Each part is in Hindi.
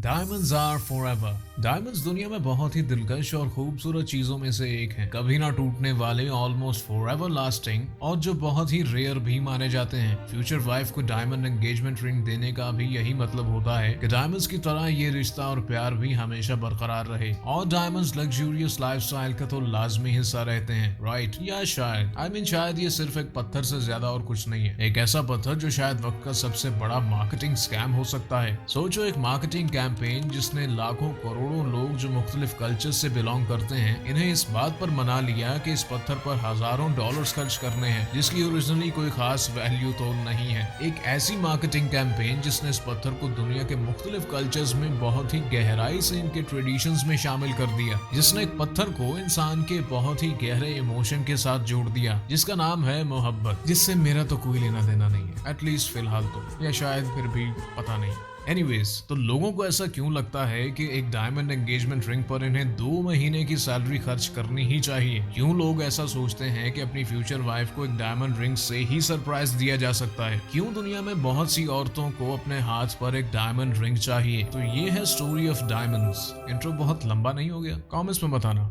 Diamonds are forever. डायमंड्स दुनिया में बहुत ही दिलकश और खूबसूरत चीजों में से एक हैं, कभी ना टूटने वाले, ऑलमोस्ट फॉरएवर लास्टिंग और जो बहुत ही रेयर भी माने जाते हैं। फ्यूचर वाइफ को डायमंड एंगेजमेंट रिंग देने का भी यही मतलब होता है कि डायमंड्स की तरह ये रिश्ता और प्यार भी हमेशा बरकरार रहे। और डायमंड्स लग्जूरियस लाइफस्टाइल का तो लाजमी हिस्सा रहते हैं, राइट? या शायद शायद ये सिर्फ एक पत्थर से ज्यादा और कुछ नहीं है। एक ऐसा पत्थर जो शायद वक्त का सबसे बड़ा मार्केटिंग स्कैम हो सकता है। सोचो, एक मार्केटिंग कैंपेन जिसने लाखों करोड़ों लोग जो मुख्तलिफ कल्चर से बिलोंग करते हैं, इन्हें इस बात पर मना लिया कि इस पत्थर पर हजारों डॉलर्स खर्च करने हैं, जिसकी ओरिजिनली कोई खास वैल्यू तो नहीं है। एक ऐसी मार्केटिंग कैंपेन जिसने इस पत्थर को दुनिया के मुख्तलिफ कल्चर्स में बहुत ही गहराई से इनके ट्रेडिशंस में शामिल कर दिया, जिसने एक पत्थर को इंसान के बहुत ही गहरे इमोशन के साथ जोड़ दिया, जिसका नाम है मोहब्बत, जिससे मेरा तो कोई लेना देना नहीं है, एटलीस्ट फिलहाल तो, या शायद फिर भी पता नहीं। एनीवेज, तो लोगों को ऐसा क्यों लगता है कि एक डायमंड एंगेजमेंट रिंग पर इन्हें 2 महीने की सैलरी खर्च करनी ही चाहिए? क्यों लोग ऐसा सोचते हैं कि अपनी फ्यूचर वाइफ को एक डायमंड रिंग से ही सरप्राइज दिया जा सकता है? क्यों दुनिया में बहुत सी औरतों को अपने हाथ पर एक डायमंड रिंग चाहिए? तो ये है स्टोरी ऑफ डायमंड्स। इंट्रो बहुत लंबा नहीं हो गया? कमेंट्स में बताना।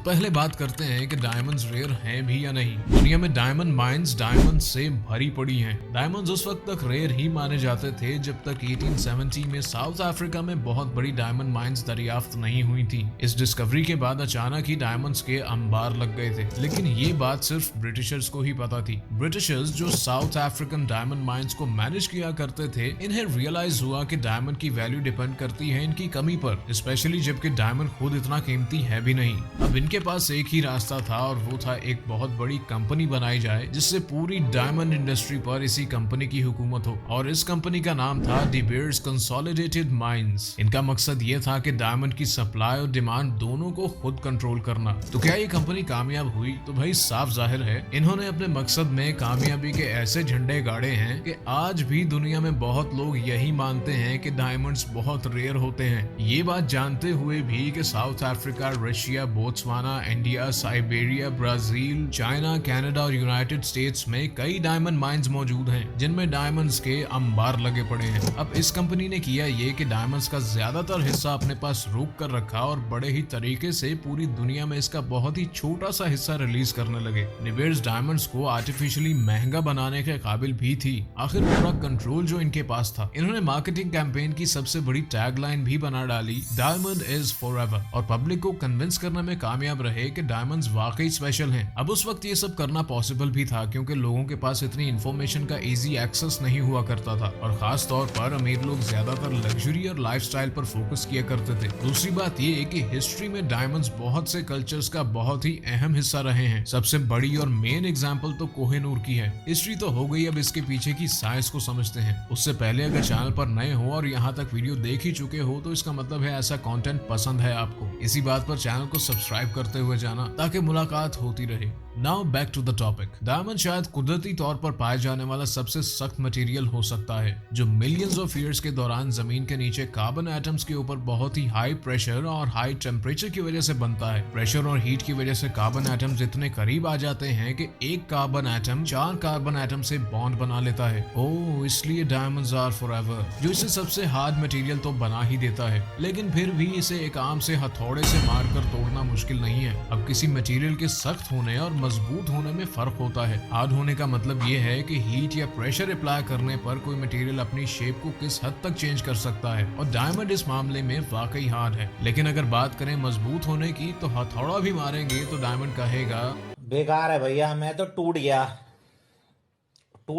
पहले बात करते हैं कि डायमंड्स रेयर हैं भी या नहीं। दुनिया में डायमंड माइंस डायमंड से भरी पड़ी हैं। डायमंड्स उस वक्त तक रेयर ही माने जाते थे जब तक 1870 में साउथ अफ्रीका में बहुत बड़ी डायमंड माइंस दरियाफ्त नहीं हुई थी। इस डिस्कवरी के बाद अचानक ही डायमंड्स के अंबार लग गए थे, लेकिन ये बात सिर्फ ब्रिटिशर्स को ही पता थी। ब्रिटिशर्स जो साउथ अफ्रीकन डायमंड माइंस को मैनेज किया करते थे, इन्हें रियलाइज हुआ कि डायमंड की वैल्यू डिपेंड करती है इनकी कमी पर, स्पेशली जबकि डायमंड खुद इतना कीमती है भी नहीं। अब इनके पास एक ही रास्ता था और वो था एक बहुत बड़ी कंपनी बनाई जाए जिससे पूरी डायमंड इंडस्ट्री पर इसी कंपनी की हुकूमत हो, और इस कंपनी का नाम था डी बेयर्स कंसोलिडेटेड माइंस। इनका मकसद ये था कि डायमंड की सप्लाई और डिमांड दोनों को खुद कंट्रोल करना। तो क्या ये कंपनी कामयाब हुई? तो भाई साफ जाहिर है, इन्होंने अपने मकसद में कामयाबी के ऐसे झंडे गाड़े हैं कि आज भी दुनिया में बहुत लोग यही मानते हैं कि डायमंड्स बहुत रेयर होते हैं। ये बात जानते हुए भी कि south Africa, Russia, Botswana, India, Siberia, Brazil, China, Canada और यूनाइटेड स्टेट्स में कई डायमंड माइंस मौजूद हैं जिनमें डायमंड्स के अंबार लगे पड़े हैं। अब इस कंपनी ने किया ये कि डायमंड्स का ज्यादातर हिस्सा अपने पास रोक कर रखा और बड़े ही तरीके से पूरी दुनिया में इसका बहुत ही छोटा सा हिस्सा रिलीज करने लगे। डी बेयर्स डायमंड्स को आर्टिफिशियली महंगा बनाने के काबिल भी थी। आखिर पूरा कंट्रोल जो इनके पास था। इन्होंने मार्केटिंग कैंपेन की सबसे बड़ी टैगलाइन भी बना डाली, डायमंड इज फॉरएवर, और पब्लिक को कन्विंस करने में कामयाब रहे कि डायमंड्स वाकई स्पेशल हैं। अब उस वक्त ये सब करना पॉसिबल भी था क्योंकि लोगों के पास इतनी इंफॉर्मेशन का इजी एक्सेस नहीं हुआ करता था, और खास तौर पर अमीर लोग ज्यादातर लग्जरी और लाइफस्टाइल पर फोकस किया करते थे। दूसरी बात ये कि हिस्ट्री में डायमंड्स बहुत से कल्चर्स का बहुत ही अहम हिस्सा रहे हैं। सबसे बड़ी और मेन एग्जाम्पल तो कोहिनूर की है। हिस्ट्री तो हो गई, अब इसके पीछे की साइंस को समझते हैं। उससे पहले अगर चैनल पर नए हो और यहाँ तक वीडियो देख ही चुके हो तो इसका मतलब है ऐसा कंटेंट पसंद है आपको। इसी बात पर चैनल को सब्सक्राइब करते हुए जाना ताकि मुलाकात होती रहे। Now back to the topic. Diamond शायद कुदरती तौर पर पाए जाने वाला सबसे सख्त मटेरियल हो सकता है जो मिलियंस ऑफ ईयर्स के दौरान जमीन के नीचे कार्बन एटम्स के ऊपर बहुत ही हाई प्रेशर और हाई टेम्परेचर की वजह से बनता है। प्रेशर और हीट की वजह से कार्बन एटम्स इतने करीब आ जाते हैं कि एक कार्बन एटम 4 कार्बन एटम से बॉन्ड बना लेता है। ओह, इसलिए डायमंड्स आर फॉरएवर, जो इसे सबसे हार्ड मटेरियल तो बना ही देता है, लेकिन फिर भी इसे एक आम से हथौड़े से मारकर तोड़ना मुश्किल नहीं है। अब किसी मटेरियल के सख्त होने और मजबूत होने में फर्क होता है। हार्ड होने का मतलब ये है कि हीट या प्रेशर अप्लाई करने पर कोई मटेरियल अपनी शेप को किस हद तक चेंज कर सकता है, और डायमंड इस मामले में वाकई हार्ड है। लेकिन अगर बात करें मजबूत होने की, तो हथौड़ा भी मारेंगे तो डायमंड कहेगा बेकार है भैया, मैं तो टूट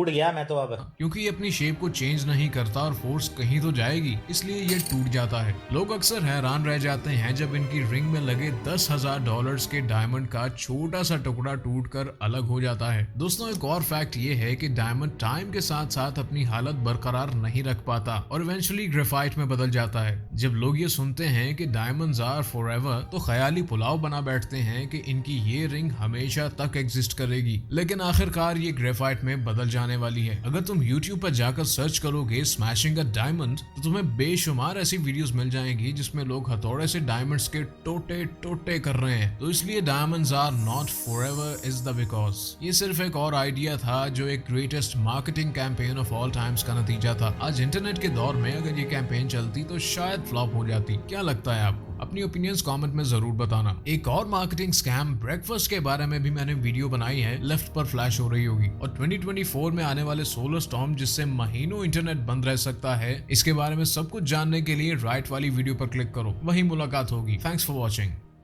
गया मैं तो। अब क्योंकि ये अपनी शेप को चेंज नहीं करता और फोर्स कहीं तो जाएगी, इसलिए ये टूट जाता है। लोग अक्सर हैरान रह जाते हैं जब इनकी रिंग में लगे $10,000 के डायमंड का छोटा सा टुकड़ा टूटकर अलग हो जाता है। दोस्तों, एक और फैक्ट ये है कि डायमंड टाइम के साथ साथ अपनी हालत बरकरार नहीं रख पाता और इवेंचुअली ग्रेफाइट में बदल जाता है। जब लोग ये सुनते हैं कि डायमंड्स आर फॉरएवर, तो ख्याली पुलाव बना बैठते हैं कि इनकी ये रिंग हमेशा तक एग्जिस्ट करेगी, लेकिन आखिरकार ये ग्रेफाइट में बदल जाने वाली है। अगर तुम YouTube पर जाकर सर्च करोगे स्मैशिंग अ डायमंड तो तुम्हें बेशुमार ऐसी वीडियोस मिल जाएंगी जिसमें लोग हथौड़े से डायमंड्स के टोटे टोटे कर रहे हैं। तो इसलिए diamonds are not forever is the because. ये सिर्फ एक और आइडिया था जो एक greatest marketing campaign of all times का नतीजा था। आज इंटरनेट के दौर में अगर ये कैंपेन चलती तो शायद फ्लॉप हो जाती। क्या लगता है आपको? अपनी ओपिनियंस कमेंट में जरूर बताना। एक और मार्केटिंग स्कैम ब्रेकफास्ट के बारे में भी मैंने वीडियो बनाई है, लेफ्ट पर फ्लैश हो रही होगी। और 2024 में आने वाले सोलर स्टॉर्म जिससे महीनों इंटरनेट बंद रह सकता है, इसके बारे में सब कुछ जानने के लिए राइट वाली वीडियो पर क्लिक करो, वहीं मुलाकात होगी। Thanks for watching.